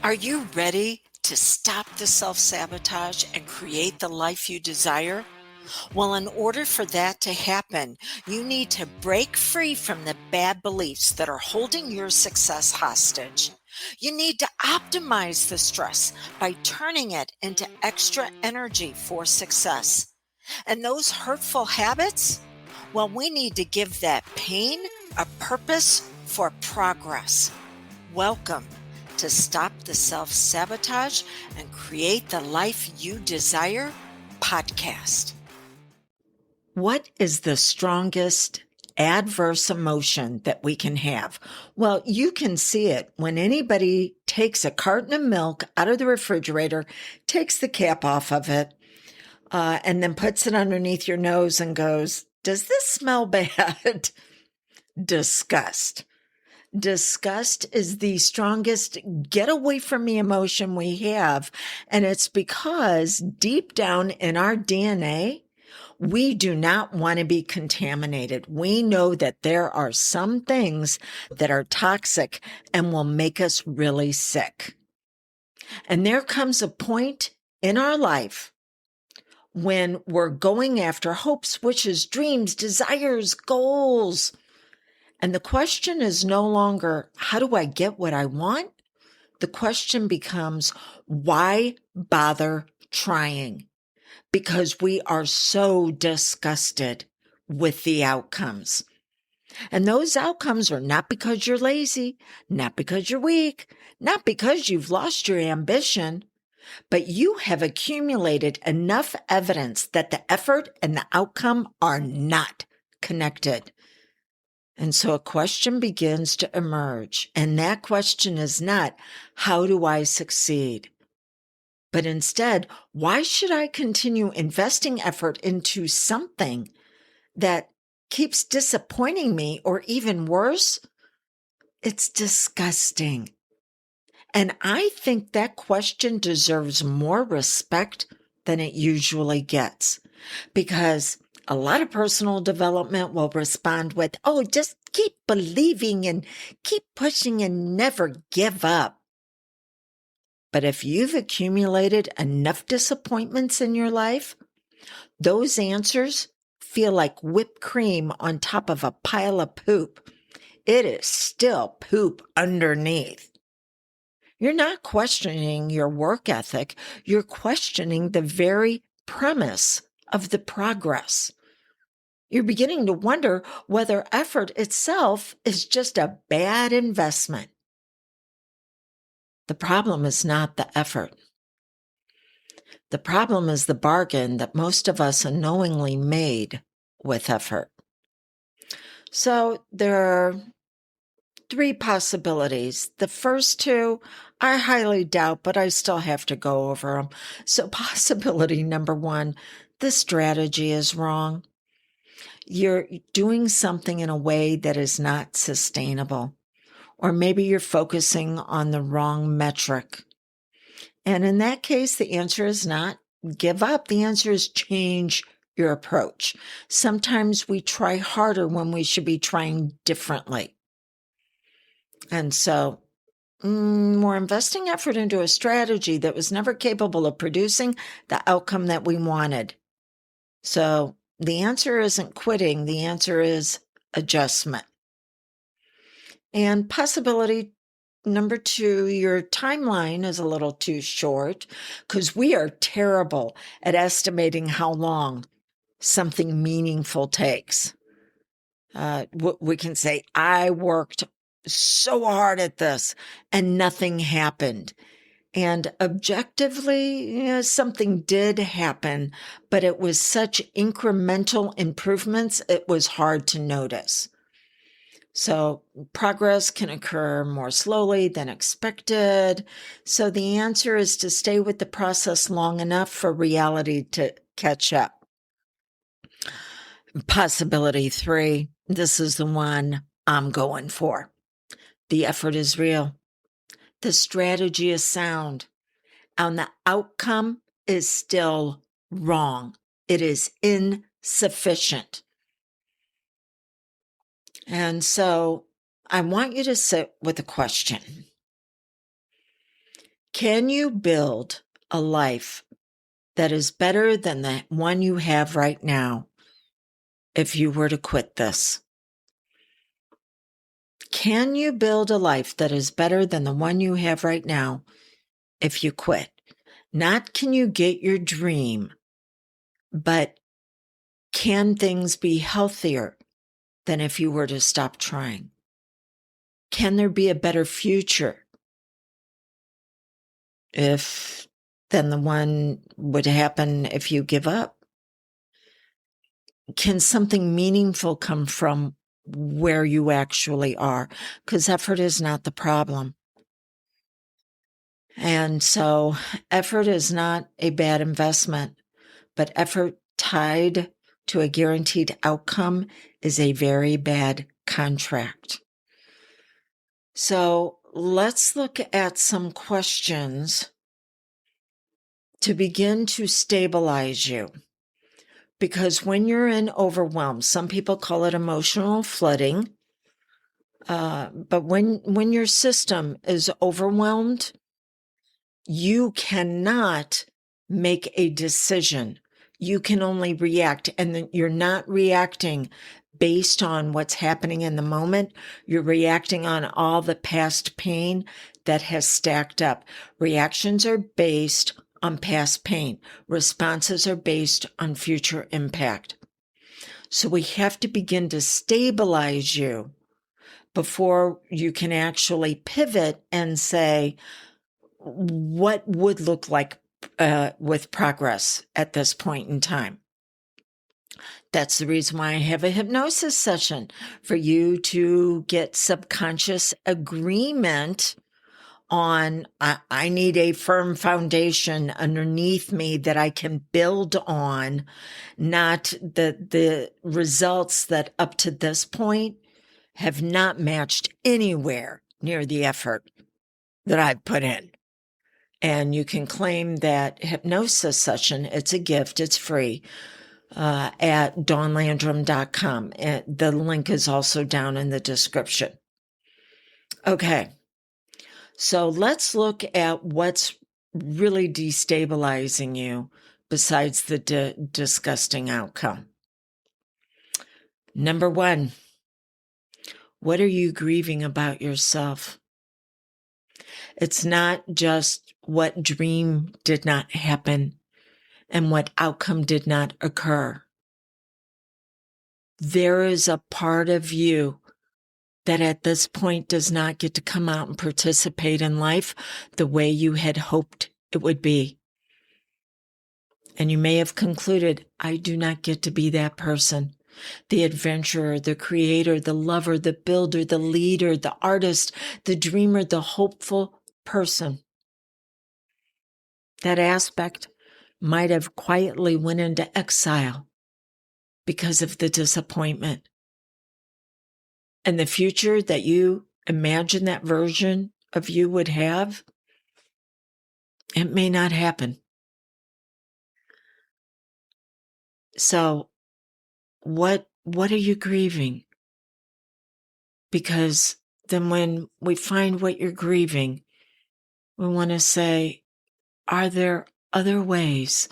Are you ready to stop the self-sabotage and create the life you desire? Well, in order for that to happen, you need to break free from the bad beliefs that are holding your success hostage. You need to optimize the stress by turning it into extra energy for success. And those hurtful habits? Well, we need to give that pain a purpose for progress. Welcome to Stop the Self Sabotage and Create the Life You Desire podcast. What is the strongest adverse emotion that we can have? Well, you can see it when anybody takes a carton of milk out of the refrigerator, takes the cap off of it, and then puts it underneath your nose and goes, "Does this smell bad?" Disgust. Disgust is the strongest get away from me emotion we have. And it's because deep down in our DNA, we do not want to be contaminated. We know that there are some things that are toxic and will make us really sick. And there comes a point in our life when we're going after hopes, wishes, dreams, desires, goals. And the question is no longer, how do I get what I want? The question becomes, why bother trying? Because we are so disgusted with the outcomes. And those outcomes are not because you're lazy, not because you're weak, not because you've lost your ambition, but you have accumulated enough evidence that the effort and the outcome are not connected. And so a question begins to emerge. And that question is not, how do I succeed? But instead, why should I continue investing effort into something that keeps disappointing me, or even worse, it's disgusting? And I think that question deserves more respect than it usually gets, because a lot of personal development will respond with, "Oh, just keep believing and keep pushing and never give up." But if you've accumulated enough disappointments in your life, those answers feel like whipped cream on top of a pile of poop. It is still poop underneath. You're not questioning your work ethic. You're questioning the very premise of the progress. You're beginning to wonder whether effort itself is just a bad investment. The problem is not the effort. The problem is the bargain that most of us unknowingly made with effort. So there are three possibilities. The first two, I highly doubt, but I still have to go over them. So possibility number one, the strategy is wrong. You're doing something in a way that is not sustainable. Or maybe you're focusing on the wrong metric. And in that case, the answer is not give up. The answer is change your approach. Sometimes we try harder when we should be trying differently. And so we're investing effort into a strategy that was never capable of producing the outcome that we wanted. So the answer isn't quitting. The answer is adjustment. And possibility number two, your timeline is a little too short, because we are terrible at estimating how long something meaningful takes. We can say, I worked so hard at this and nothing happened. And objectively, something did happen, but it was such incremental improvements, it was hard to notice. So progress can occur more slowly than expected. So the answer is to stay with the process long enough for reality to catch up. Possibility three, this is the one I'm going for. The effort is real. The strategy is sound. And the outcome is still wrong. It is insufficient. And so I want you to sit with a question. Can you build a life that is better than the one you have right now if you were to quit this? Can you build a life that is better than the one you have right now if you quit? Not can you get your dream, but can things be healthier than if you were to stop trying? Can there be a better future than the one would happen if you give up? Can something meaningful come from where you actually are? Because effort is not the problem. And so effort is not a bad investment, but effort tied to a guaranteed outcome is a very bad contract. So let's look at some questions to begin to stabilize you. Because when you're in overwhelm, some people call it emotional flooding. But when your system is overwhelmed, you cannot make a decision. You can only react, and then you're not reacting based on what's happening in the moment. You're reacting on all the past pain that has stacked up. Reactions are based on past pain. Responses are based on future impact. So we have to begin to stabilize you before you can actually pivot and say, what would look like with progress at this point in time. That's the reason why I have a hypnosis session, for you to get subconscious agreement on, I need a firm foundation underneath me that I can build on, not the results that up to this point have not matched anywhere near the effort that I've put in. And you can claim that hypnosis session. It's a gift. It's free at dawnlandrum.com. And the link is also down in the description. Okay. So let's look at what's really destabilizing you besides the disgusting outcome. Number one, what are you grieving about yourself? It's not just what dream did not happen and what outcome did not occur. There is a part of you that at this point does not get to come out and participate in life the way you had hoped it would be. And you may have concluded, I do not get to be that person. The adventurer, the creator, the lover, the builder, the leader, the artist, the dreamer, the hopeful person. That aspect might have quietly went into exile because of the disappointment. And the future that you imagine that version of you would have, it may not happen. So what are you grieving? Because then when we find what you're grieving, we want to say, are there other ways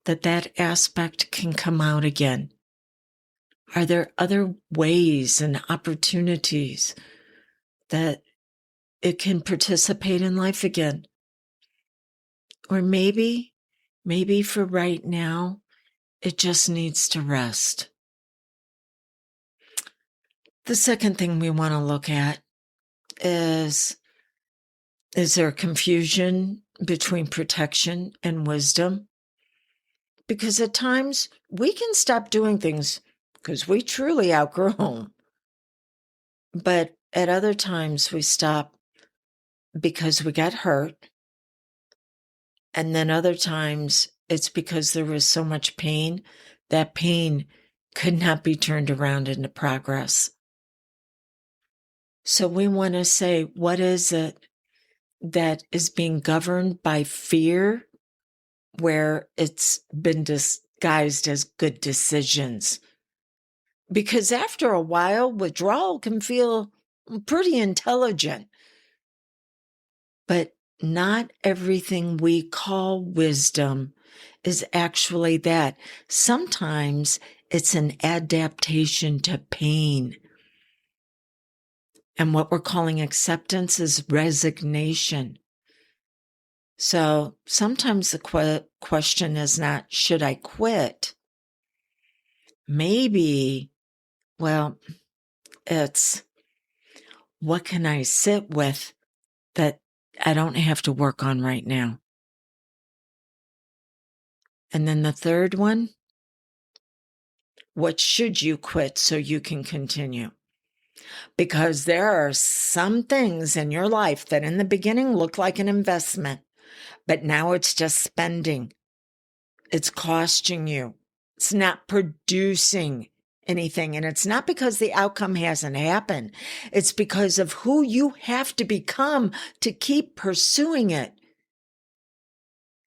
that aspect can come out again? Are there other ways and opportunities that it can participate in life again? Or maybe for right now, it just needs to rest. The second thing we want to look at is there confusion between protection and wisdom? Because at times we can stop doing things because we truly outgrow them. But at other times we stop because we got hurt. And then other times it's because there was so much pain, that pain could not be turned around into progress. So we want to say, what is it that is being governed by fear, where it's been disguised as good decisions? Because after a while, withdrawal can feel pretty intelligent. But not everything we call wisdom is actually that. Sometimes it's an adaptation to pain. And what we're calling acceptance is resignation. So sometimes the question is not, should I quit? Maybe, well, it's, what can I sit with that I don't have to work on right now? And then the third one, what should you quit so you can continue? Because there are some things in your life that in the beginning look like an investment, but now it's just spending. It's costing you. It's not producing anything. And it's not because the outcome hasn't happened. It's because of who you have to become to keep pursuing it.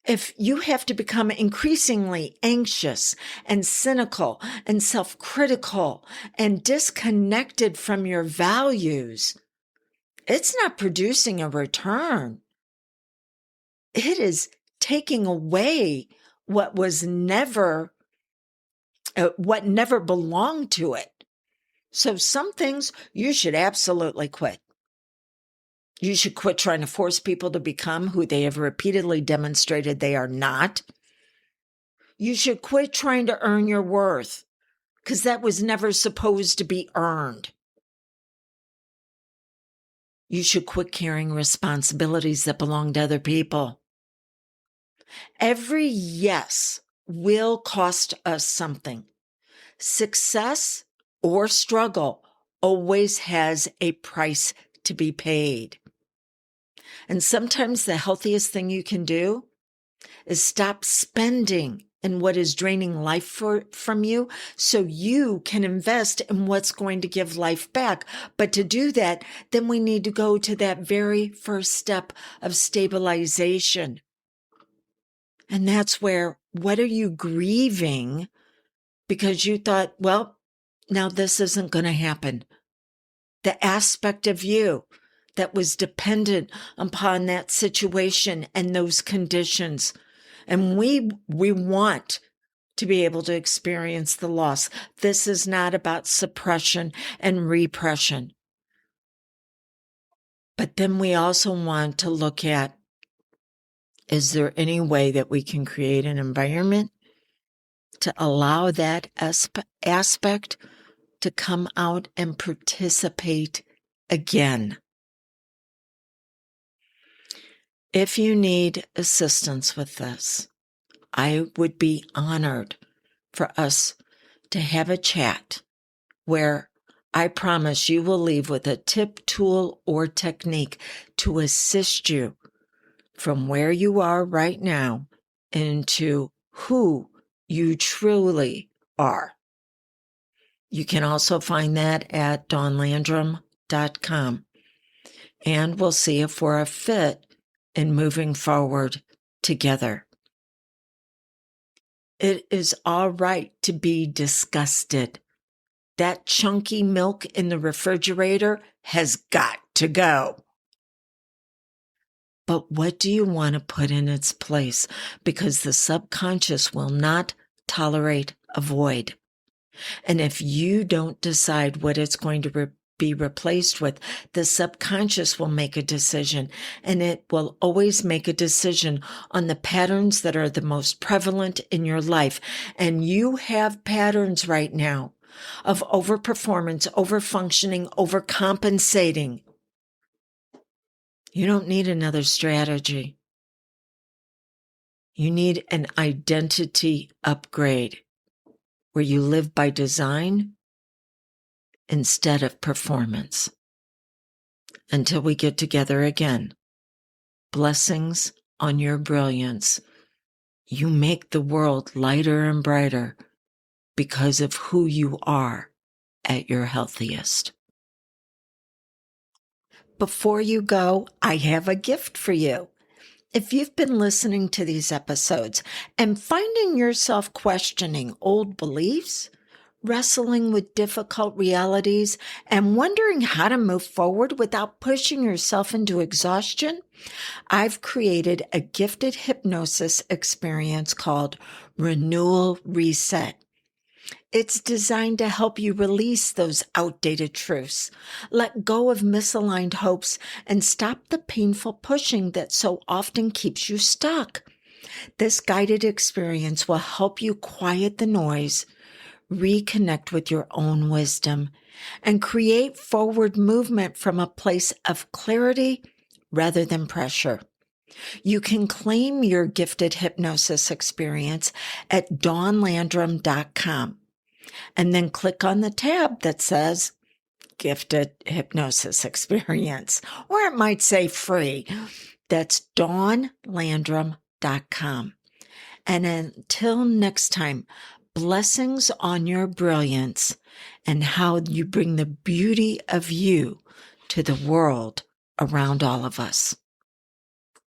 If you have to become increasingly anxious and cynical and self-critical and disconnected from your values, it's not producing a return. It is taking away what never belonged to it. So some things you should absolutely quit. You should quit trying to force people to become who they have repeatedly demonstrated they are not. You should quit trying to earn your worth, because that was never supposed to be earned. You should quit carrying responsibilities that belong to other people. Every yes will cost us something. Success or struggle always has a price to be paid. And sometimes the healthiest thing you can do is stop spending in what is draining life from you so you can invest in what's going to give life back. But to do that, then we need to go to that very first step of stabilization. And that's where, what are you grieving because you thought, well, now this isn't going to happen? The aspect of you that was dependent upon that situation and those conditions. And we want to be able to experience the loss. This is not about suppression and repression. But then we also want to look at, is there any way that we can create an environment to allow that aspect to come out and participate again? If you need assistance with this, I would be honored for us to have a chat where I promise you will leave with a tip, tool, or technique to assist you from where you are right now into who you truly are. You can also find that at dawnlandrum.com. And we'll see if we're a fit in moving forward together. It is all right to be disgusted. That chunky milk in the refrigerator has got to go. But what do you want to put in its place? Because the subconscious will not tolerate a void. And if you don't decide what it's going to be replaced with, the subconscious will make a decision, and it will always make a decision on the patterns that are the most prevalent in your life. And you have patterns right now of overperformance, overfunctioning, overcompensating. You don't need another strategy. You need an identity upgrade where you live by design instead of performance. Until we get together again, blessings on your brilliance. You make the world lighter and brighter because of who you are at your healthiest. Before you go, I have a gift for you. If you've been listening to these episodes and finding yourself questioning old beliefs, wrestling with difficult realities, and wondering how to move forward without pushing yourself into exhaustion? I've created a gifted hypnosis experience called Renewal Reset. It's designed to help you release those outdated truths, let go of misaligned hopes, and stop the painful pushing that so often keeps you stuck. This guided experience will help you quiet the noise, reconnect with your own wisdom, and create forward movement from a place of clarity rather than pressure. You can claim your gifted hypnosis experience at dawnlandrum.com and then click on the tab that says Gifted Hypnosis Experience, or it might say free. That's dawnlandrum.com. And until next time, blessings on your brilliance and how you bring the beauty of you to the world around all of us.